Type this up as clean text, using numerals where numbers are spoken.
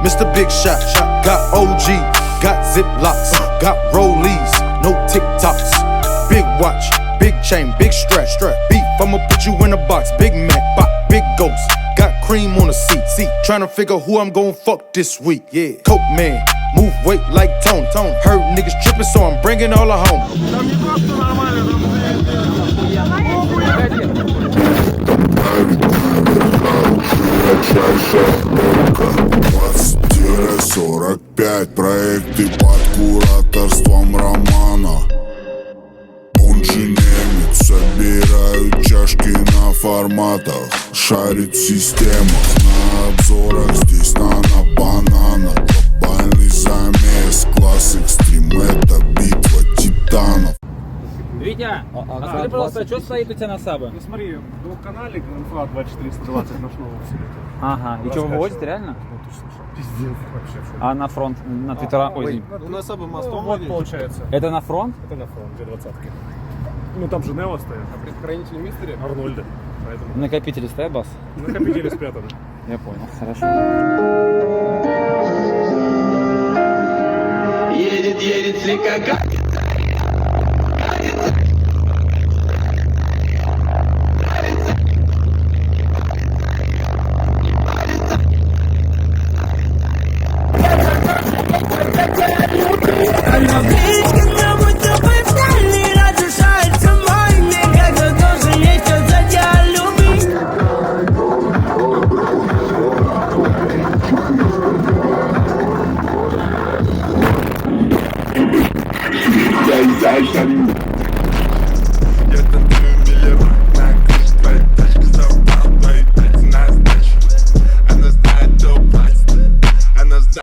Mr. Big Shot. Got OG, got Ziplocs, got Rollies, no TikToks. Big watch, big chain, big strap. Beef, I'ma put you in a box. Big Mac, big ghost. Got cream on the seat. Tryna figure who I'm gon' fuck this week. Yeah, Coke man, move weight like Tone. Heard niggas trippin', so I'm bringing all the home. Проекты под кураторством Романа. Он же немец, собирают чашки на форматах. Шарит в системах, на обзорах, здесь бананах. Глобальный замес, класс экстрим, это битва титанов. Витя, скажи, пожалуйста, что стоит у тебя на Сабе? Ну смотри, двухканалик, инфа 2420 наш новый абсолютно. Ага, и что, вы вывозите реально? Пиздец вообще. А на фронт, на Твиттера, ой, У нас Сабы мостом вот получается. это на фронт? Это на фронт, где двадцатки. Ну там же Нео стоят. А предохранители мистери? Арнольда. Поэтому... Накопители стоят, бас? Накопители спрятаны. Я понял, хорошо. Едет слегка как